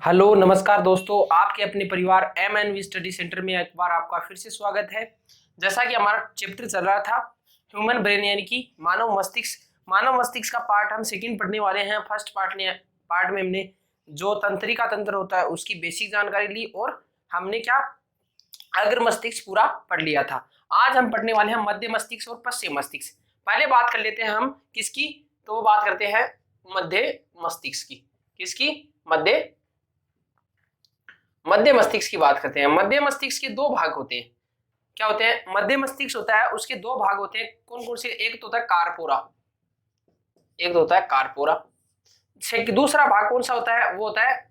Hello नमस्कार दोस्तों, आपके अपने परिवार MNV स्टडी सेंटर में एक बार आपका फिर से स्वागत है। जैसा कि हमारा चैप्टर चल रहा था ह्यूमन ब्रेन यानी कि मानव मस्तिष्क का पार्ट हम सेकंड पढ़ने वाले हैं। फर्स्ट पार्ट में हमने जो तंत्रिका तंत्र होता है उसकी बेसिक जानकारी ली और हमने क्या अग्र मस्तिष्क पूरा पढ़ लिया था। आज हम पढ़ने वाले हैं मध्य मस्तिष्क और पश्चिम मस्तिष्क। पहले बात कर लेते हैं हम किसकी, तो वो बात करते हैं मध्य मस्तिष्क की। किसकी? मध्य मस्तिष्क की बात करते हैं। मध्य मस्तिष्क के दो भाग होते हैं। क्या होते हैं? मध्य मस्तिष्क होता है, उसके दो भाग होते हैं। कौन कौन से? एक तो होता है कारपोरा, एक तो होता है कारपोरा। दूसरा भाग कौन सा होता है? वो होता है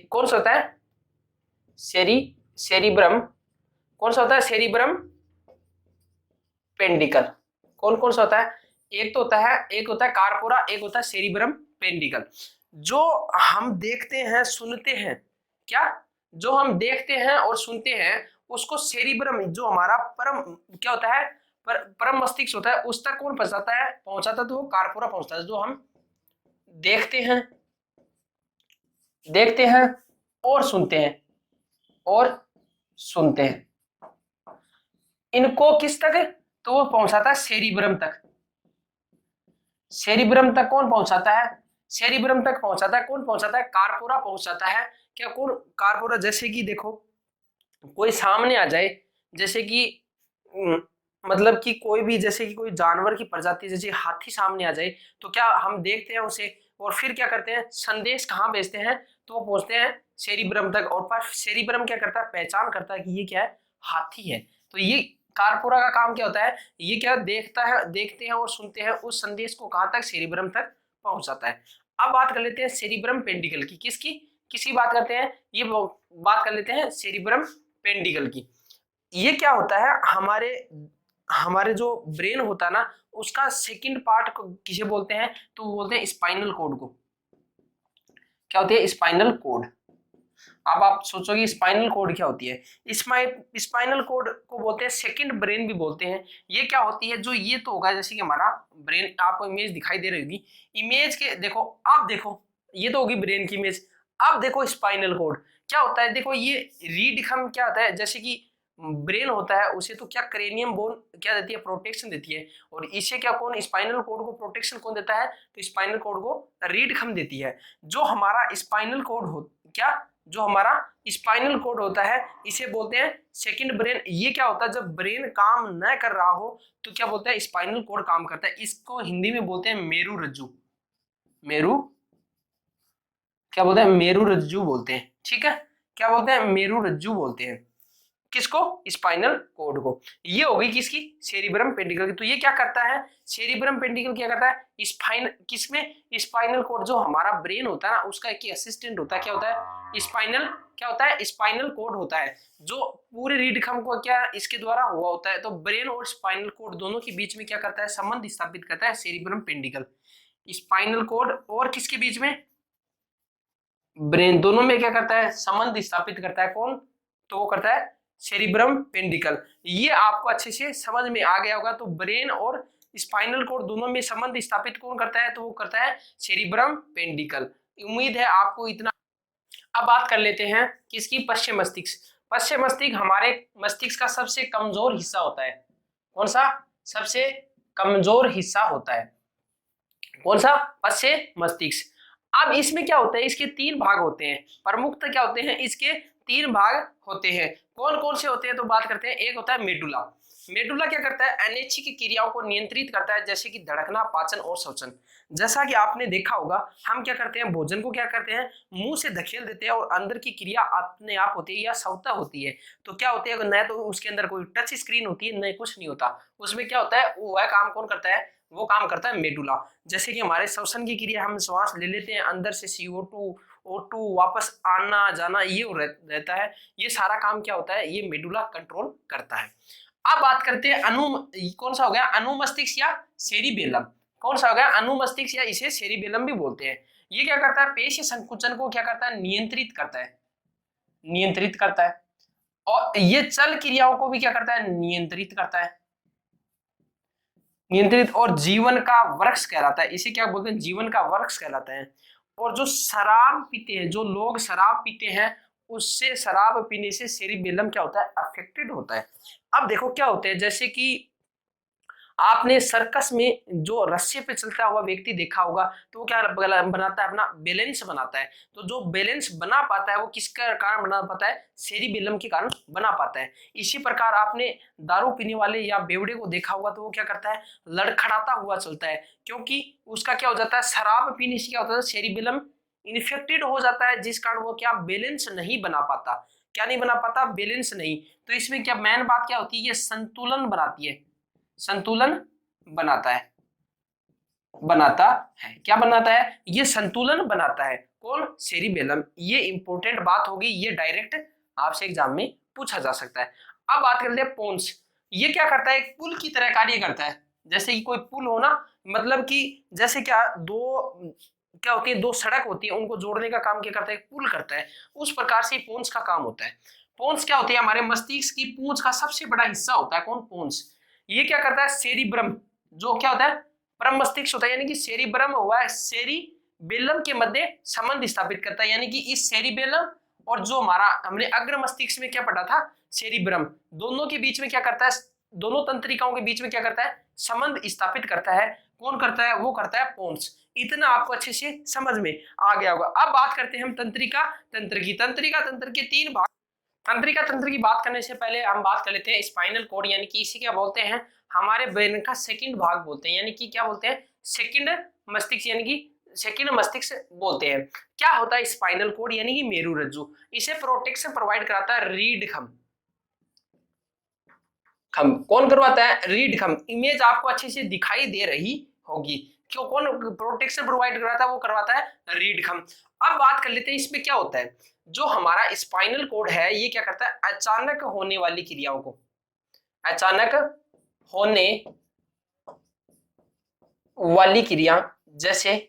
कौन सा होता है? सेरिब्रम। कौन सा होता है? सेरिब्रम पेंडिकल। कौन कौन सा होता है? एक होता है कारपोरा, एक होता है सेरिब्रम पेंडिकल। जो हम देखते हैं सुनते हैं, क्या जो हम देखते हैं और सुनते हैं उसको सेरिब्रम, जो हमारा परम क्या होता है, परम मस्तिष्क होता है, उस तक कौन पहुंचाता तो वो कारपोरा पहुंचता है। जो हम देखते हैं और सुनते हैं इनको किस तक? तो वो पहुंचाता है सेरिब्रम तक। सेरिब्रम तक कौन पहुंचाता है? सेरिब्रम तक पहुंचाता है कौन? पहुंचाता है कारपोरा पहुंचाता है। क्या कौन? कारपोरा। जैसे कि देखो कोई सामने आ जाए, जैसे कि मतलब कि कोई भी, जैसे कि कोई जानवर की प्रजाति जैसे हाथी सामने आ जाए तो क्या हम देखते हैं उसे और फिर क्या करते हैं? संदेश कहाँ भेजते हैं? तो वो पहुंचते हैं सेरिब्रम तक। और सेरिब्रम क्या करता है? पहचान करता है कि ये क्या है? हाथी है। तो ये कारपोरा का काम क्या होता है? ये क्या देखते हैं और सुनते हैं, उस संदेश को कहाँ तक? सेरिब्रम तक पहुंचाता है। अब बात कर लेते हैं सेरिब्रम पेंडिकल की। किसकी बात करते हैं? ये बात कर लेते हैं सेरिब्रम पेंडिकल की। ये क्या होता है? हमारे हमारे जो ब्रेन होता है ना, उसका सेकंड पार्ट को किसे बोलते हैं? तो बोलते हैं स्पाइनल कोड को। क्या होती है? Spinal cord. अब आप सोचोगे स्पाइनल कोड क्या होती है? स्पाइनल कोड को बोलते हैं सेकंड ब्रेन भी बोलते हैं। ये क्या होती है? जो ये तो होगा जैसे कि हमारा ब्रेन, आपको इमेज दिखाई दे रही होगी। इमेज के देखो, अब देखो ये तो होगी ब्रेन की इमेज। अब देखो स्पाइनल कोड क्या होता है। देखो ये रीड हम क्या होता है, जैसे कि ब्रेन होता है उसे तो क्या क्रेनियम बोन क्या देती है? प्रोटेक्शन देती है। और इसे क्या कौन? स्पाइनल कोड को प्रोटेक्शन कौन देता है? तो स्पाइनल कोड को रीड खम देती है। जो हमारा स्पाइनल कोड हो क्या जो हमारा स्पाइनल कोड होता है इसे बोलते हैं सेकंड ब्रेन। ये क्या होता है? जब ब्रेन काम न कर रहा हो तो क्या बोलते हैं? स्पाइनल कोड काम करता है। इसको हिंदी में बोलते हैं मेरु रज्जु। मेरु क्या बोलते हैं? मेरु रज्जु बोलते हैं। ठीक है, क्या बोलते हैं? मेरु रज्जु बोलते हैं। किसको? स्पाइनल कोड को। ये हो गई किसकी? सेरिब्रम पेंडिकल की। तो ये क्या करता है? सेरिब्रम पेंडिकल क्या करता है? किसमें? Spinal cord. जो हमारा ब्रेन होता है ना, उसका एक असिस्टेंट होता है। क्या होता है? क्या होता है? स्पाइनल कोड होता है, जो पूरे रीढ़ को क्या इसके द्वारा हुआ होता है। तो ब्रेन और स्पाइनल कोड दोनों के बीच में क्या करता है? संबंध स्थापित करता है सेरिब्रम पेंडिकल। स्पाइनल कोड और किसके बीच में? ब्रेन। दोनों में क्या करता है? संबंध स्थापित करता है। कौन? तो वो करता है सेरिब्रम पेंडिकल। ये आपको अच्छे से समझ में आ गया होगा। तो ब्रेन और स्पाइनल कोड दोनों में संबंध स्थापित कौन करता है? तो वो करता है सेरिब्रम पेंडिकल। उम्मीद है आपको इतना। अब बात कर लेते हैं किसकी? पश्चिम मस्तिष्क। पश्चिम मस्तिष्क हमारे मस्तिष्क का सबसे कमजोर हिस्सा होता है। कौन सा? सबसे कमजोर हिस्सा होता है। कौन सा? पश्चिम मस्तिष्क। अब इसमें क्या होता है? इसके तीन भाग होते हैं। प्रमुखतः क्या होते हैं? इसके तीन भाग होते हैं। कौन कौन से होते हैं? तो बात करते हैं। एक होता है मेडुला। मेडुला क्या करता है? अनैच्छिक क्रियाओं को नियंत्रित करता है, जैसे कि धड़कना, पाचन और शोषण। जैसा कि आपने देखा होगा, हम क्या करते हैं? भोजन को क्या करते हैं? मुंह से धकेल देते हैं और अंदर की क्रिया अपने आप होती है या स्वतः होती है। तो क्या होती है? न तो उसके अंदर कोई टच स्क्रीन होती है, न कुछ नहीं होता। उसमें क्या होता है? वह काम कौन करता है? वो काम करता है मेडुला। जैसे कि हमारे श्वसन की क्रिया, हम श्वास ले लेते हैं अंदर से, CO2 O2 वापस आना जाना ये रहता है। ये सारा काम क्या होता है? ये मेडुला कंट्रोल करता है। अब बात करते हैं कौन सा हो गया? अनुमस्तिष्क या सेरिबेलम। कौन सा हो गया? अनुमस्तिष्क या इसे सेरिबेलम भी बोलते हैं। ये क्या करता है? पेशीय संकुचन को क्या करता है? नियंत्रित करता है। और ये चल क्रियाओं को भी क्या करता है? नियंत्रित करता है। और जीवन का वृक्ष कहलाता है। इसे क्या बोलते हैं? जीवन का वृक्ष कहलाता है। और जो शराब पीते हैं, जो लोग शराब पीते हैं, उससे शराब पीने से सेरिबेलम क्या होता है, अफेक्टेड होता है। अब देखो क्या होता है, जैसे कि आपने सर्कस में जो रस्सी पे चलता हुआ व्यक्ति देखा होगा, तो वो क्या बनाता है, अपना बैलेंस बनाता है। तो जो बैलेंस बना पाता है वो किसका कारण बना पाता है, सेरिबेलम के कारण बना पाता है। इसी प्रकार आपने दारू पीने वाले या बेवड़े को देखा होगा, तो वो क्या करता है, लड़खड़ाता हुआ चलता है, क्योंकि उसका क्या हो जाता है, शराब पीने से क्या होता है, सेरिबेलम इन्फेक्टेड हो जाता है, जिस कारण वो क्या बैलेंस नहीं बना पाता। क्या नहीं बना पाता, बैलेंस नहीं। तो इसमें क्या मेन बात क्या होती है, ये संतुलन बनाती है, संतुलन बनाता है, बनाता है, क्या बनाता है, ये संतुलन बनाता है, कौन, सेरिबेलम। ये इंपॉर्टेंट बात होगी, ये डायरेक्ट आपसे एग्जाम में पूछा जा सकता है। अब बात करते हैं पोन्स। ये क्या करता है, एक पुल की तरह कार्य करता है। जैसे कि कोई पुल हो ना, मतलब कि जैसे क्या दो क्या होती है, दो सड़क होती है, उनको जोड़ने का काम क्या करता है, पुल करता है। उस प्रकार से पोन्स का काम होता है। पोन्स क्या होती है, हमारे मस्तिष्क की पूंछ का सबसे बड़ा हिस्सा होता है, कौन, पोन्स। ये क्या करता है, सेरिब्रम, जो क्या होता है, परम मस्तिष्क होता है, यानी कि सेरिब्रम हुआ है, सेरिबेलम के मध्य संबंध स्थापित करता है। यानी कि इस सेरिबेलम और जो हमारा हमने अग्र मस्तिष्क में क्या पढ़ा था, सेरिब्रम, दोनों के बीच में क्या करता है, दोनों तंत्रिकाओं के बीच में क्या करता है, संबंध स्थापित करता है। कौन करता है, वो करता है पोन्स। इतना आपको अच्छे से समझ में आ गया होगा। अब बात करते हैं हम तंत्रिका तंत्र की। तंत्रिका तंत्र के तीन भाग। तंत्रिका तंत्र की बात करने से पहले हम बात कर लेते हैं स्पाइनल कोड, यानी कि इसे क्या बोलते हैं, हमारे ब्रेन का सेकंड भाग बोलते हैं, यानी कि क्या बोलते हैं, सेकंड मस्तिष्क, यानी कि सेकंड मस्तिष्क बोलते हैं। क्या होता है स्पाइनल कोड, यानी कि मेरुरज्जु। इसे प्रोटेक्शन प्रोवाइड कराता है रीढ़ खंभ। खंभ कौन करवाता है, रीढ़ खंभ। इमेज आपको अच्छे से दिखाई दे रही होगी, क्यों, कौन प्रोटेक्शन प्रोवाइड कराता है, वो करवाता है रीढ़ खंभ। अब बात कर लेते हैं इसमें क्या होता है। जो हमारा स्पाइनल कोड है, ये क्या करता है, अचानक होने वाली क्रियाओं को, अचानक होने वाली क्रिया, जैसे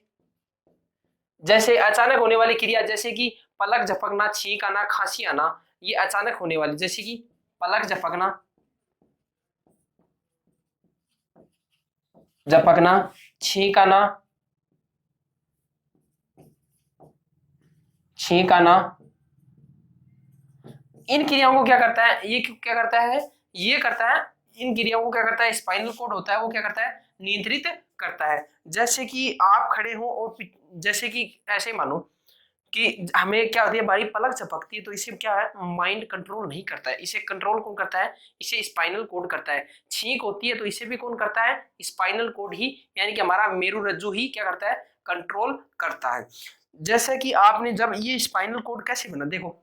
जैसे अचानक होने वाली क्रिया, जैसे कि पलक झपकना, छींक आना, खांसी आना, ये अचानक होने वाली, जैसे कि पलक झपकना, झपकना, छींक आना, छींक आना, इन क्रियाओं को क्या करता है, ये क्या करता है, ये करता है, इन क्रियाओं को क्या करता है, स्पाइनल कोड होता है, वो क्या करता है, नियंत्रित करता है। जैसे कि आप खड़े हो और जैसे कि ऐसे मानो कि हमें क्या होती है, हमारी पलक झपकती है, तो इसे क्या है, माइंड कंट्रोल नहीं करता है, इसे कंट्रोल कौन करता है, इसे स्पाइनल कोड करता है। छींक होती है तो इसे भी कौन करता है, स्पाइनल कोड ही, यानी कि हमारा मेरुरज्जु ही क्या करता है, कंट्रोल करता है। जैसे कि आपने जब ये स्पाइनल कोड कैसे बना, देखो,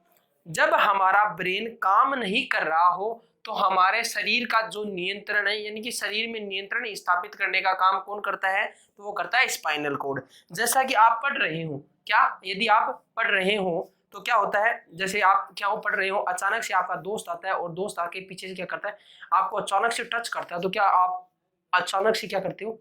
जब हमारा ब्रेन काम नहीं कर रहा हो, तो हमारे शरीर का जो नियंत्रण है, यानी कि शरीर में नियंत्रण स्थापित करने का काम कौन करता है, तो वो करता है स्पाइनल कोड। जैसा कि आप पढ़ रहे हो, क्या, यदि आप पढ़ रहे हो तो क्या होता है, जैसे आप क्या हो, पढ़ रहे हो, अचानक से आपका दोस्त आता है और दोस्त आके पीछे से क्या करता है, आपको अचानक से टच करता है, तो क्या आप अचानक से क्या करते हो,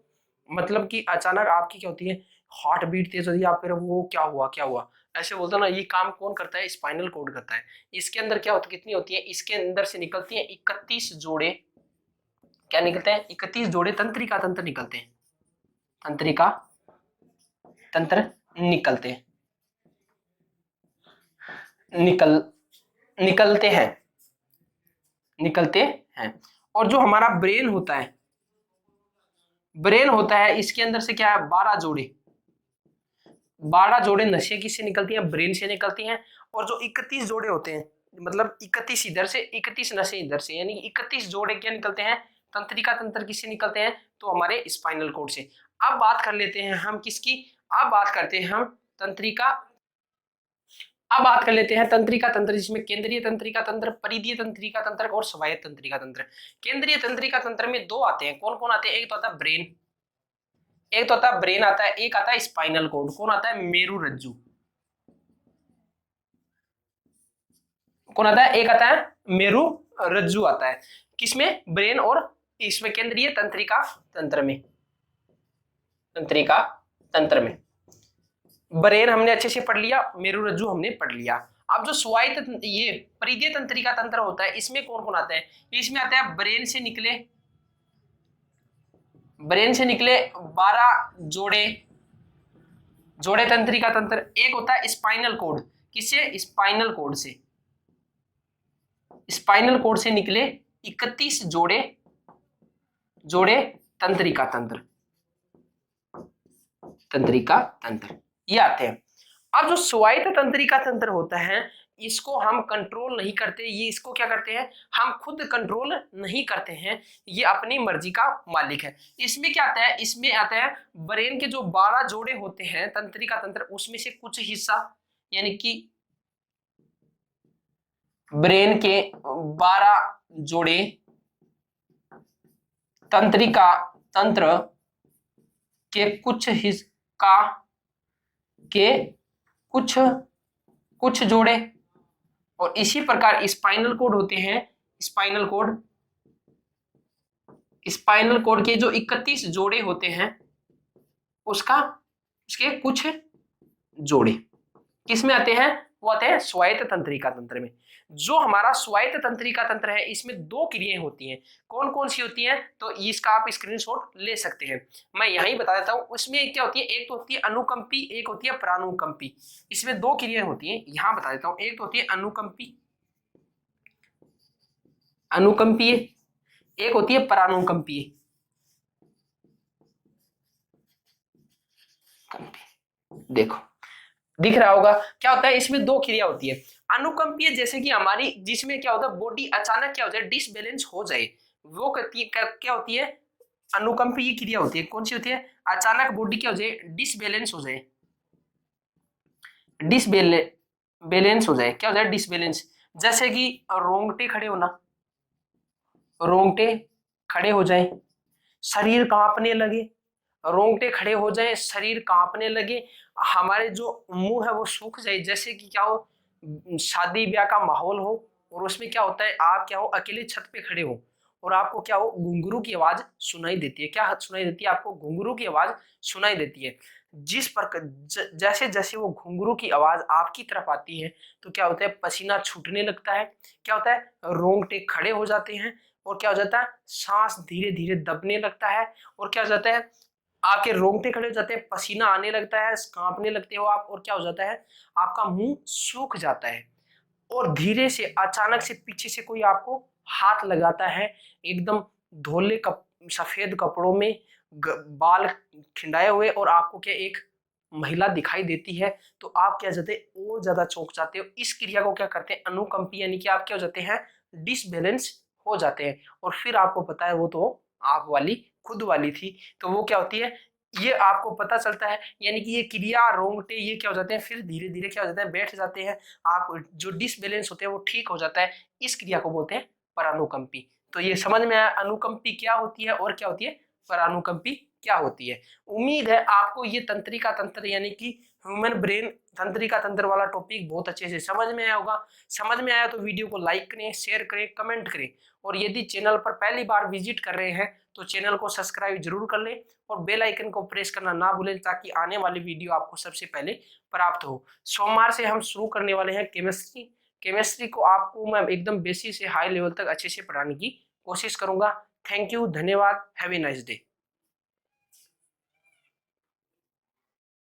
मतलब कि अचानक आपकी क्या होती है, हार्ट बीट तेज होती है, आप फिर वो क्या हुआ, क्या हुआ, ऐसे बोलते हैं ना। ये काम कौन करता है, स्पाइनल कोड करता है। इसके अंदर क्या होता, कितनी होती है, इसके अंदर से निकलती है 31 जोड़े, क्या निकलते हैं, 31 जोड़े तंत्रिका तंत्र निकलते हैं, तंत्रिका तंत्र निकलते हैं, निकल निकलते हैं, निकलते हैं। और जो हमारा ब्रेन होता है, ब्रेन होता है, इसके अंदर से क्या है, 12 जोड़े, 12 जोड़े नशे किससे निकलती हैं, ब्रेन से निकलती हैं। और जो 31 जोड़े होते हैं, मतलब 31 इधर से, 31 नशे इधर से, यानी 31 जोड़े क्या निकलते हैं, तंत्रिका तंत्र किससे निकलते हैं, तो हमारे स्पाइनल कोड से। अब बात कर लेते हैं हम किसकी, अब बात करते हैं हम तंत्रिका, अब बात कर लेते हैं तंत्रिका तंत्र, जिसमें केंद्रीय तंत्रिका तंत्र, परिधीय तंत्रिका तंत्र और स्वायत्त तंत्रिका तंत्र। केंद्रीय तंत्रिका तंत्र में दो आते हैं, कौन कौन आते हैं, एक तो आता है ब्रेन, एक तो आता है ब्रेन आता है, एक आता है स्पाइनल कोड, कौन आता है, मेरुरज्जु, कौन आता है, एक आता है मेरुरज्जु आता है, किसमें, ब्रेन और इसमें केंद्रीय तंत्रिका तंत्र में, तंत्रिका तंत्र में। ब्रेन हमने अच्छे से पढ़ लिया, मेरुरज्जु हमने पढ़ लिया। अब जो स्वायत्त ये परिधीय तंत्रिका तंत्र होता है, इसमें कौन कौन आता है, इसमें आता है ब्रेन से निकले, ब्रेन से निकले 12 जोड़े जोड़े तंत्रिका तंत्र। एक होता है स्पाइनल कोड, किससे? स्पाइनल कोड से। स्पाइनल कोड से निकले 31 जोड़े तंत्रिका तंत्र, तंत्रिका तंत्र ये आते हैं। अब जो स्वायत्त तंत्रिका तंत्र होता है इसको हम कंट्रोल नहीं करते, ये इसको क्या करते हैं, हम खुद कंट्रोल नहीं करते हैं, ये अपनी मर्जी का मालिक है। इसमें क्या आता है, इसमें आता है ब्रेन के जो 12 जोड़े होते हैं तंत्रिका तंत्र, उसमें से कुछ हिस्सा, यानी कि ब्रेन के 12 जोड़े तंत्रिका तंत्र के कुछ हिस्सा के कुछ जोड़े, और इसी प्रकार स्पाइनल कोड होते हैं, स्पाइनल कोड के जो 31 जोड़े होते हैं उसके कुछ जोड़े किसमें आते हैं, वो आते हैं स्वायत्त तंत्रिका तंत्र में। जो हमारा स्वायत्त तंत्रिका तंत्र है इसमें 2 क्रियाएं होती हैं, कौन कौन सी होती हैं, तो इसका आप स्क्रीनशॉट ले सकते हैं, मैं यहीं बता देता हूं। उसमें क्या होती है, एक तो होती है अनुकंपी, एक होती है परानुकंपी। इसमें 2 क्रियाएं होती हैं, यहां बता देता हूं। एक तो होती है अनुकंपीय, एक होती है परानुकंपीय। देखो दिख रहा होगा क्या होता है, इसमें 2 क्रिया होती है। अनुकंपीय जैसे कि हमारी, जिसमें क्या होता है बॉडी अचानक क्या हो जाए, डिसबैलेंस हो जाए, वो क्या होती है, अनुकंपीय क्रिया होती है। कौन सी होती है, अचानक बॉडी क्या हो जाए, डिसबैलेंस हो जाए, डिसबैलेंस हो जाए, क्या हो जाए, डिसबैलेंस। जैसे कि रोंगटे खड़े होना, रोंगटे खड़े हो जाए, शरीर कांपने लगे, रोंगटे खड़े हो जाए, शरीर कांपने लगे, हमारे जो मुंह है वो सूख जाए। जैसे कि क्या हो, शादी ब्याह का माहौल हो और उसमें क्या होता है, आप क्या हो अकेले छत पे खड़े हो और आपको क्या हो, घुंघरू की आवाज सुनाई देती है। क्या सुनाई देती है आपको, घुंघरू की आवाज सुनाई देती है। जिस प्रकार जैसे जैसे वो घुंघरू की आवाज आपकी तरफ आती है तो क्या होता है, पसीना छूटने लगता है, क्या होता है, रोंगटे खड़े हो जाते हैं, और क्या हो जाता है, सांस धीरे धीरे दबने लगता है, और क्या हो जाता है, आपके रोंगटे खड़े हो जाते हैं, पसीना आने लगता है, कांपने लगते हो आप, और क्या हो जाता है, आपका मुंह सूख जाता है। और धीरे से अचानक से पीछे से कोई आपको हाथ लगाता है, एकदम धोले सफेद कपड़ों में, बाल खिंडाए हुए, और आपको क्या एक महिला दिखाई देती है, तो आप क्या जाते और ज्यादा चौंक जाते हो। इस क्रिया को क्या करते हैं, अनुकंपी, यानी कि आप क्या हो जाते हैं, डिसबैलेंस हो जाते हैं। और फिर आपको पता है वो तो आप वाली खुद वाली थी, तो वो क्या होती है, ये आपको पता चलता है, यानी कि ये क्रिया रोंगटे ये क्या हो जाते हैं, फिर धीरे धीरे क्या हो जाते हैं, बैठ जाते हैं, आप जो डिसबैलेंस होते हैं वो ठीक हो जाता है। इस क्रिया को बोलते हैं परानुकंपी। तो ये समझ में आया अनुकंपी क्या होती है और क्या होती है परानुकंपी क्या होती है। उम्मीद है आपको ये तंत्रिका तंत्र यानी कि ह्यूमन ब्रेन तंत्रिका तंत्र वाला टॉपिक बहुत अच्छे से समझ में आया होगा। समझ में आया तो वीडियो को लाइक करें, शेयर करें, कमेंट करें, और यदि चैनल पर पहली बार विजिट कर रहे हैं तो चैनल को सब्सक्राइब जरूर कर लें और बेल आइकन को प्रेस करना ना भूलें, ताकि आने वाली वीडियो आपको सबसे पहले प्राप्त हो। सोमवार से हम शुरू करने वाले हैं केमिस्ट्री को आपको मैं एकदम बेसिक से हाई लेवल तक अच्छे से पढ़ाने की कोशिश करूंगा। थैंक यू, धन्यवाद, हैव ए नाइस डे।